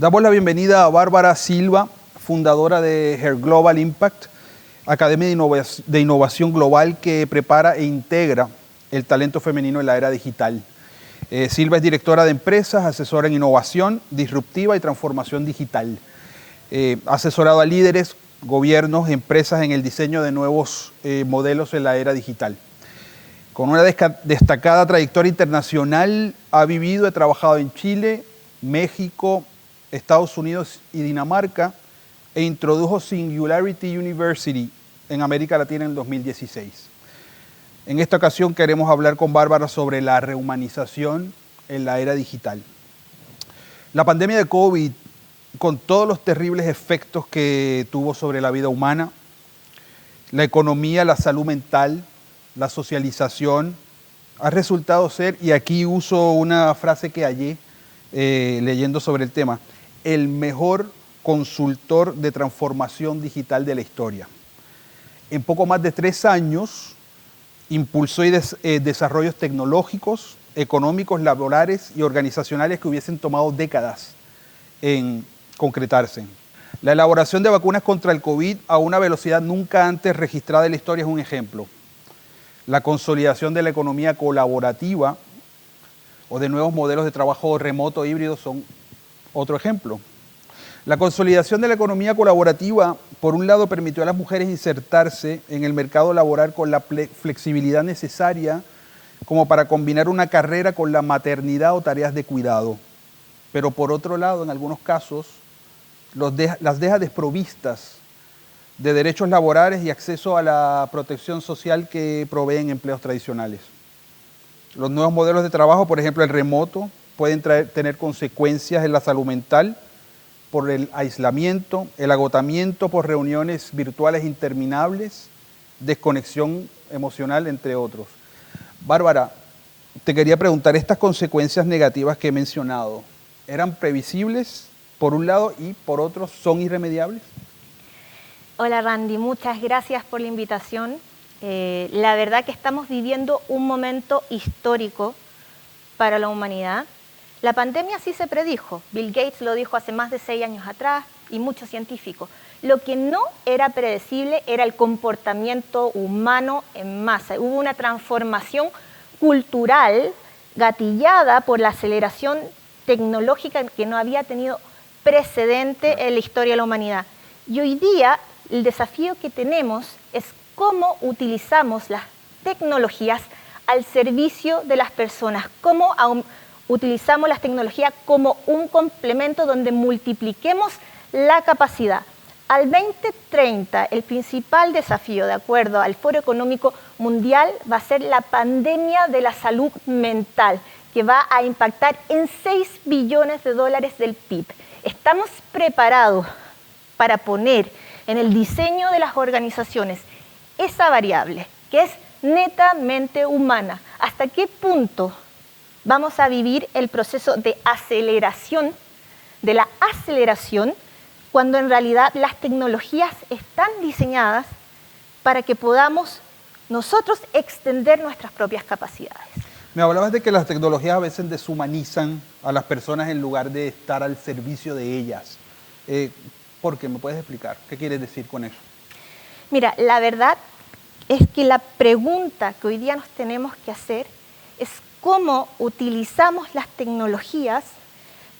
Damos la bienvenida a Bárbara Silva, fundadora de Her Global Impact, academia de innovación global que prepara e integra el talento femenino en la era digital. Silva es directora de empresas, asesora en innovación disruptiva y transformación digital. Ha asesorado a líderes, gobiernos, empresas en el diseño de nuevos modelos en la era digital. Con una destacada trayectoria internacional, ha vivido y trabajado en Chile, México, Estados Unidos y Dinamarca, e introdujo Singularity University en América Latina en 2016. En esta ocasión queremos hablar con Bárbara sobre la rehumanización en la era digital. La pandemia de COVID, con todos los terribles efectos que tuvo sobre la vida humana, la economía, la salud mental, la socialización, ha resultado ser, y aquí uso una frase que hallé leyendo sobre el tema, el mejor consultor de transformación digital de la historia. En poco más de 3 años, impulsó desarrollos tecnológicos, económicos, laborales y organizacionales que hubiesen tomado décadas en concretarse. La elaboración de vacunas contra el COVID a una velocidad nunca antes registrada en la historia es un ejemplo. La consolidación de la economía colaborativa o de nuevos modelos de trabajo remoto híbrido son otro ejemplo. La consolidación de la economía colaborativa, por un lado, permitió a las mujeres insertarse en el mercado laboral con la flexibilidad necesaria como para combinar una carrera con la maternidad o tareas de cuidado. Pero por otro lado, en algunos casos, las deja desprovistas de derechos laborales y acceso a la protección social que proveen empleos tradicionales. Los nuevos modelos de trabajo, por ejemplo el remoto, pueden tener consecuencias en la salud mental por el aislamiento, el agotamiento por reuniones virtuales interminables, desconexión emocional, entre otros. Bárbara, te quería preguntar, ¿estas consecuencias negativas que he mencionado eran previsibles por un lado y por otro son irremediables? Hola Randy, muchas gracias por la invitación. La verdad que estamos viviendo un momento histórico para la humanidad. La pandemia sí se predijo, Bill Gates lo dijo hace más de 6 años atrás y muchos científicos. Lo que no era predecible era el comportamiento humano en masa. Hubo una transformación cultural gatillada por la aceleración tecnológica que no había tenido precedente en la historia de la humanidad. Y hoy día el desafío que tenemos es cómo utilizamos las tecnologías al servicio de las personas, cómo utilizamos las tecnologías como un complemento donde multipliquemos la capacidad. Al 2030, el principal desafío, de acuerdo al Foro Económico Mundial, va a ser la pandemia de la salud mental, que va a impactar en 6 billones de dólares del PIB. Estamos preparados para poner en el diseño de las organizaciones esa variable, que es netamente humana. ¿Hasta qué punto vamos a vivir el proceso de aceleración, de la aceleración, cuando en realidad las tecnologías están diseñadas para que podamos nosotros extender nuestras propias capacidades? Me hablabas de que las tecnologías a veces deshumanizan a las personas en lugar de estar al servicio de ellas. ¿Por qué? ¿Me puedes explicar? ¿Qué quieres decir con eso? Mira, la verdad es que la pregunta que hoy día nos tenemos que hacer es cómo utilizamos las tecnologías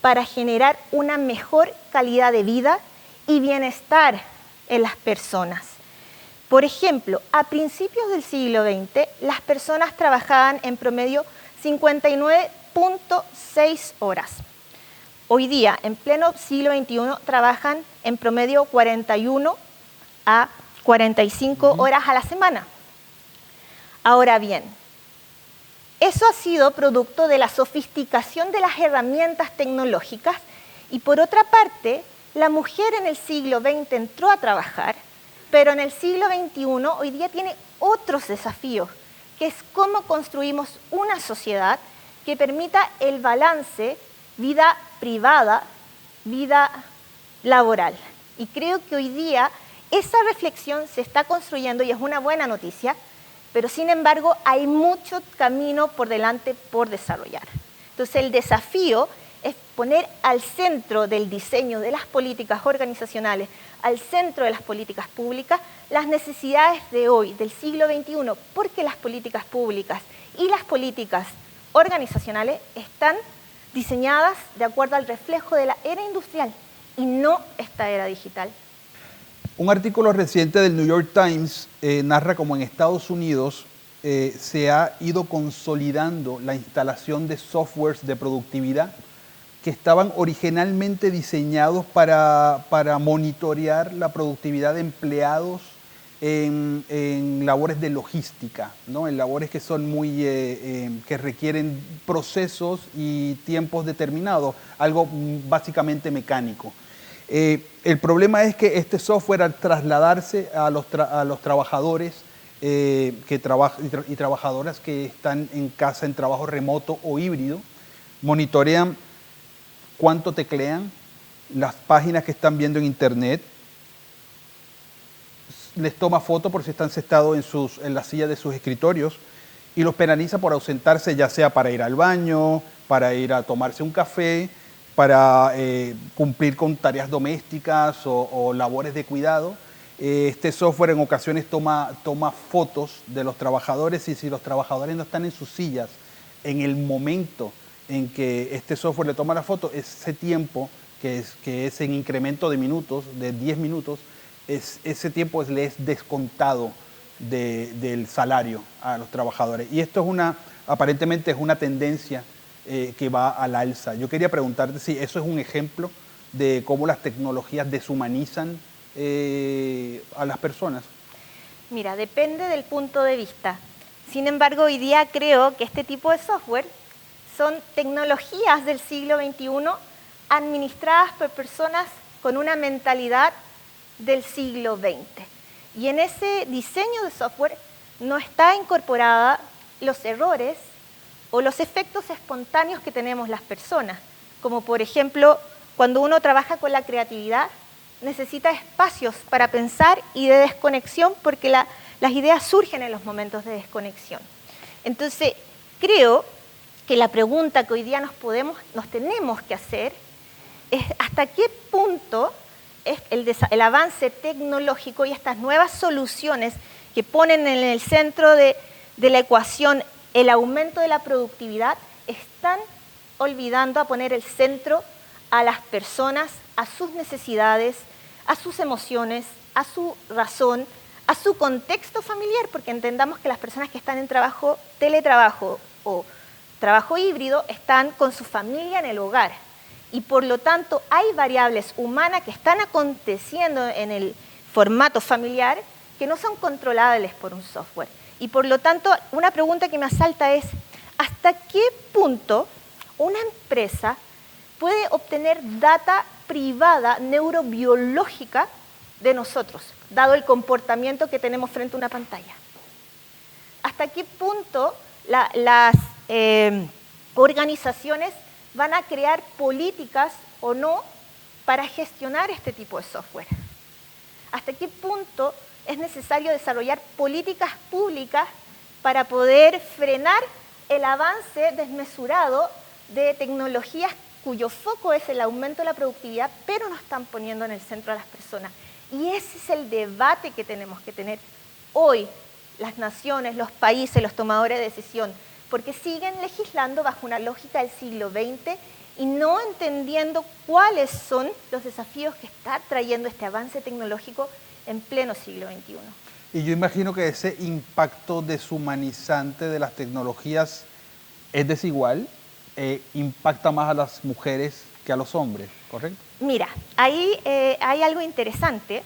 para generar una mejor calidad de vida y bienestar en las personas. Por ejemplo, a principios del siglo XX, las personas trabajaban en promedio 59.6 horas. Hoy día, en pleno siglo XXI, trabajan en promedio 41 a 45 horas a la semana. Ahora bien, eso ha sido producto de la sofisticación de las herramientas tecnológicas y por otra parte, la mujer en el siglo XX entró a trabajar, pero en el siglo XXI hoy día tiene otros desafíos, que es cómo construimos una sociedad que permita el balance vida privada, vida laboral. Y creo que hoy día esa reflexión se está construyendo y es una buena noticia, pero sin embargo hay mucho camino por delante por desarrollar. Entonces el desafío es poner al centro del diseño de las políticas organizacionales, al centro de las políticas públicas, las necesidades de hoy, del siglo XXI, porque las políticas públicas y las políticas organizacionales están diseñadas de acuerdo al reflejo de la era industrial y no esta era digital. Un artículo reciente del New York Times narra cómo en Estados Unidos se ha ido consolidando la instalación de softwares de productividad que estaban originalmente diseñados para monitorear la productividad de empleados en labores de logística, ¿no? En labores que son que requieren procesos y tiempos determinados, algo básicamente mecánico. El problema es que este software, al trasladarse a los trabajadores y trabajadoras que están en casa en trabajo remoto o híbrido, monitorean cuánto teclean, las páginas que están viendo en internet, les toma foto por si están sentados en la silla de sus escritorios y los penaliza por ausentarse, ya sea para ir al baño, para ir a tomarse un café, para cumplir con tareas domésticas o labores de cuidado. Este software en ocasiones toma fotos de los trabajadores, y si los trabajadores no están en sus sillas en el momento en que este software le toma la foto, ese tiempo que es en incremento de minutos, de 10 minutos, ese tiempo le es descontado del salario a los trabajadores. Y esto aparentemente es una tendencia que va al alza. Yo quería preguntarte si eso es un ejemplo de cómo las tecnologías deshumanizan a las personas. Mira, depende del punto de vista. Sin embargo, hoy día creo que este tipo de software son tecnologías del siglo XXI administradas por personas con una mentalidad del siglo XX. Y en ese diseño de software no está incorporada los errores o los efectos espontáneos que tenemos las personas, como por ejemplo, cuando uno trabaja con la creatividad, necesita espacios para pensar y de desconexión, porque las ideas surgen en los momentos de desconexión. Entonces, creo que la pregunta que hoy día nos tenemos que hacer es hasta qué punto es el avance tecnológico y estas nuevas soluciones que ponen en el centro de la ecuación el aumento de la productividad están olvidando a poner el centro a las personas, a sus necesidades, a sus emociones, a su razón, a su contexto familiar, porque entendamos que las personas que están en teletrabajo o trabajo híbrido están con su familia en el hogar y por lo tanto hay variables humanas que están aconteciendo en el formato familiar que no son controlables por un software. Y por lo tanto, una pregunta que me asalta es, ¿hasta qué punto una empresa puede obtener data privada neurobiológica de nosotros, dado el comportamiento que tenemos frente a una pantalla? ¿Hasta qué punto las organizaciones van a crear políticas o no para gestionar este tipo de software? ¿Hasta qué punto es necesario desarrollar políticas públicas para poder frenar el avance desmesurado de tecnologías cuyo foco es el aumento de la productividad, pero no están poniendo en el centro a las personas? Y ese es el debate que tenemos que tener hoy las naciones, los países, los tomadores de decisión, porque siguen legislando bajo una lógica del siglo XX y no entendiendo cuáles son los desafíos que está trayendo este avance tecnológico en pleno siglo XXI. Y yo imagino que ese impacto deshumanizante de las tecnologías es desigual, impacta más a las mujeres que a los hombres, ¿correcto? Mira, ahí hay algo interesante,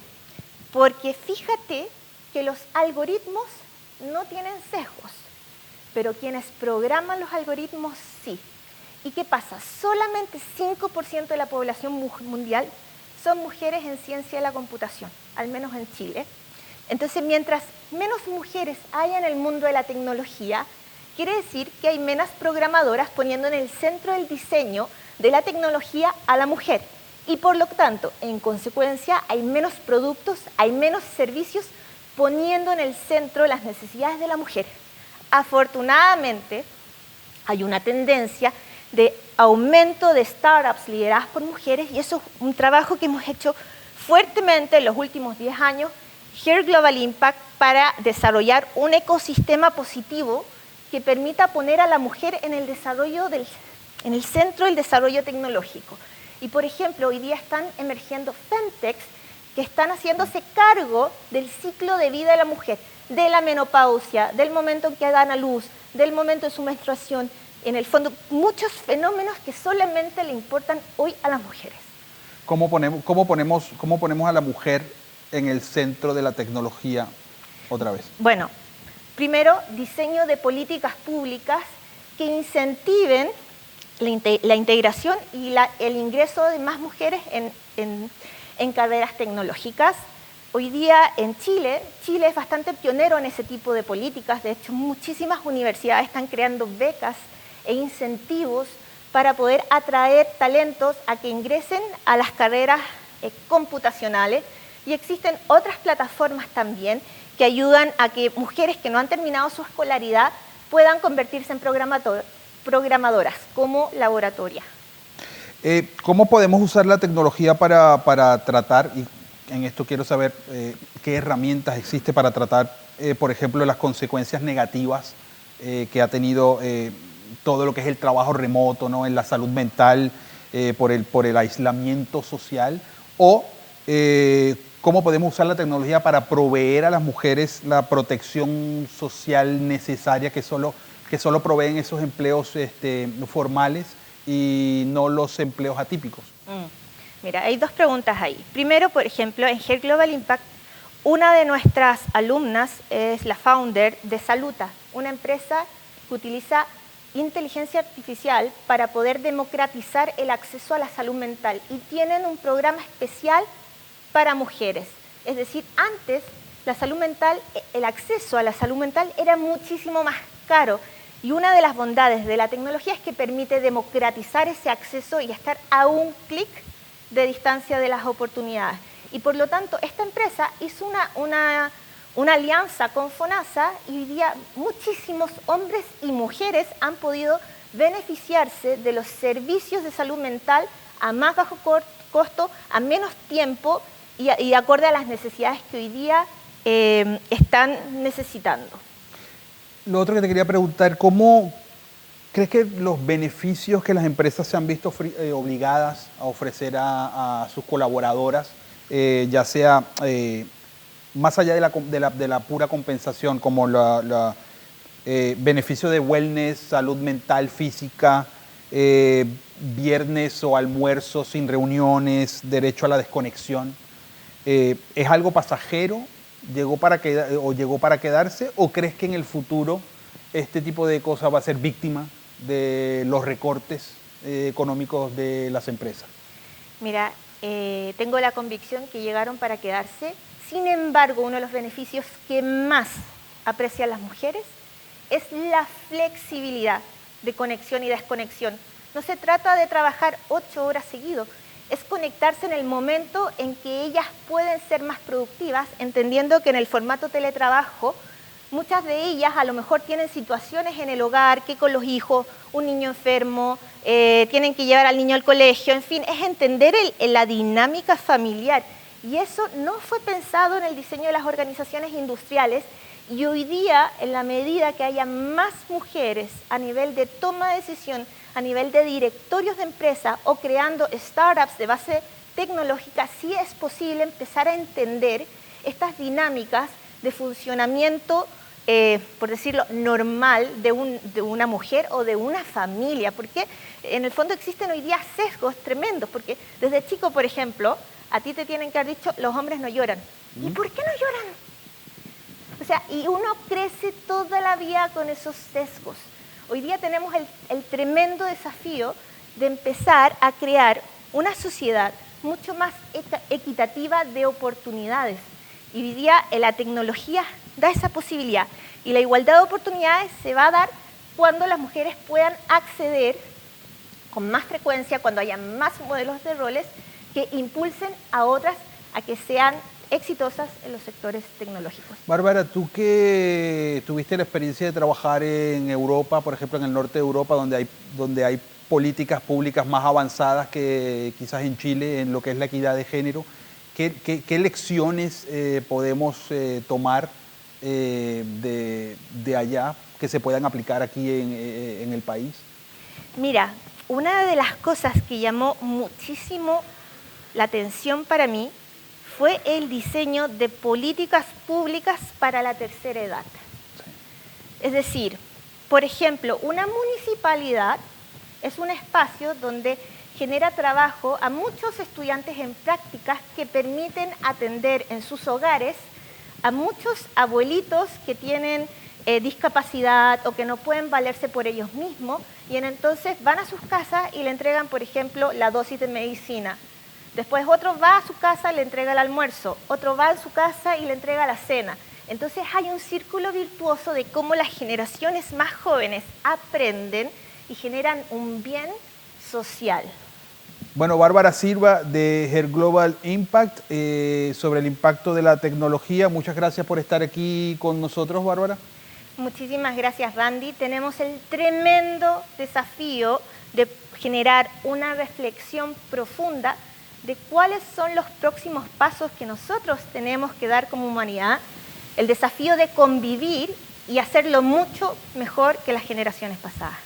porque fíjate que los algoritmos no tienen sesgos, pero quienes programan los algoritmos sí. ¿Y qué pasa? Solamente 5% de la población mundial son mujeres en ciencia de la computación, al menos en Chile. Entonces, mientras menos mujeres haya en el mundo de la tecnología, quiere decir que hay menos programadoras poniendo en el centro del diseño de la tecnología a la mujer. Y por lo tanto, en consecuencia, hay menos productos, hay menos servicios poniendo en el centro las necesidades de la mujer. Afortunadamente, hay una tendencia de aumento de startups lideradas por mujeres, y eso es un trabajo que hemos hecho fuertemente en los últimos 10 años, Her Global Impact, para desarrollar un ecosistema positivo que permita poner a la mujer en el desarrollo en el centro del desarrollo tecnológico. Y, por ejemplo, hoy día están emergiendo femtechs que están haciéndose cargo del ciclo de vida de la mujer, de la menopausia, del momento en que dan a luz, del momento de su menstruación. En el fondo, muchos fenómenos que solamente le importan hoy a las mujeres. ¿Cómo ponemos a la mujer en el centro de la tecnología otra vez? Bueno, primero, diseño de políticas públicas que incentiven la integración y el ingreso de más mujeres en carreras tecnológicas. Hoy día en Chile es bastante pionero en ese tipo de políticas. De hecho, muchísimas universidades están creando becas e incentivos para poder atraer talentos a que ingresen a las carreras computacionales. Y existen otras plataformas también que ayudan a que mujeres que no han terminado su escolaridad puedan convertirse en programadoras, como Laboratoria. ¿Cómo podemos usar la tecnología para tratar, y en esto quiero saber qué herramientas existe para tratar, por ejemplo, las consecuencias negativas que ha tenido todo lo que es el trabajo remoto, ¿no?, en la salud mental, por el aislamiento social? O cómo podemos usar la tecnología para proveer a las mujeres la protección social necesaria que solo proveen esos empleos formales y no los empleos atípicos. Mira, hay dos preguntas ahí. Primero, por ejemplo, en Her Global Impact, una de nuestras alumnas es la founder de Saluta, una empresa que utiliza inteligencia artificial para poder democratizar el acceso a la salud mental, y tienen un programa especial para mujeres. Es decir, antes la salud mental, el acceso a la salud mental era muchísimo más caro, y una de las bondades de la tecnología es que permite democratizar ese acceso y estar a un clic de distancia de las oportunidades. Y por lo tanto, esta empresa hizo una alianza con FONASA, y hoy día muchísimos hombres y mujeres han podido beneficiarse de los servicios de salud mental a más bajo costo, a menos tiempo y acorde a las necesidades que hoy día están necesitando. Lo otro que te quería preguntar, ¿cómo crees que los beneficios que las empresas se han visto obligadas a ofrecer a sus colaboradoras, ya sea más allá de la pura compensación, como beneficio de wellness, salud mental, física, viernes o almuerzo sin reuniones, derecho a la desconexión, es algo pasajero? ¿Llegó para quedarse? ¿O crees que en el futuro este tipo de cosas va a ser víctima de los recortes económicos de las empresas? Mira, tengo la convicción que llegaron para quedarse. Sin embargo, uno de los beneficios que más aprecian las mujeres es la flexibilidad de conexión y desconexión. No se trata de trabajar 8 horas seguido, es conectarse en el momento en que ellas pueden ser más productivas, entendiendo que en el formato teletrabajo muchas de ellas a lo mejor tienen situaciones en el hogar, que con los hijos, un niño enfermo, tienen que llevar al niño al colegio, en fin, es entender la dinámica familiar. Y eso no fue pensado en el diseño de las organizaciones industriales, y hoy día, en la medida que haya más mujeres a nivel de toma de decisión, a nivel de directorios de empresa o creando startups de base tecnológica, sí es posible empezar a entender estas dinámicas de funcionamiento, por decirlo, normal de una mujer o de una familia, porque en el fondo existen hoy día sesgos tremendos, porque desde chico, por ejemplo, a ti te tienen que haber dicho, los hombres no lloran. ¿Y por qué no lloran? O sea, y uno crece toda la vida con esos sesgos. Hoy día tenemos el tremendo desafío de empezar a crear una sociedad mucho más equitativa de oportunidades. Y hoy día la tecnología da esa posibilidad. Y la igualdad de oportunidades se va a dar cuando las mujeres puedan acceder con más frecuencia, cuando haya más modelos de roles que impulsen a otras a que sean exitosas en los sectores tecnológicos. Bárbara, tú que tuviste la experiencia de trabajar en Europa, por ejemplo en el norte de Europa, donde hay políticas públicas más avanzadas que quizás en Chile en lo que es la equidad de género. ¿Qué lecciones podemos tomar de allá que se puedan aplicar aquí en el país? Mira, una de las cosas que llamó muchísimo la atención para mí fue el diseño de políticas públicas para la tercera edad. Es decir, por ejemplo, una municipalidad es un espacio donde genera trabajo a muchos estudiantes en prácticas que permiten atender en sus hogares a muchos abuelitos que tienen discapacidad o que no pueden valerse por ellos mismos y entonces van a sus casas y le entregan, por ejemplo, la dosis de medicina. Después otro va a su casa y le entrega el almuerzo, otro va a su casa y le entrega la cena. Entonces hay un círculo virtuoso de cómo las generaciones más jóvenes aprenden y generan un bien social. Bueno, Bárbara Silva de Her Global Impact, sobre el impacto de la tecnología. Muchas gracias por estar aquí con nosotros, Bárbara. Muchísimas gracias, Randy. Tenemos el tremendo desafío de generar una reflexión profunda de cuáles son los próximos pasos que nosotros tenemos que dar como humanidad, el desafío de convivir y hacerlo mucho mejor que las generaciones pasadas.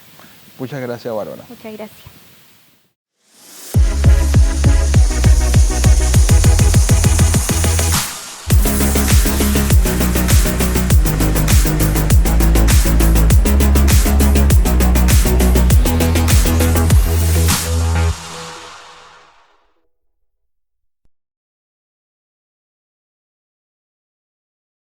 Muchas gracias, Bárbara. Muchas gracias.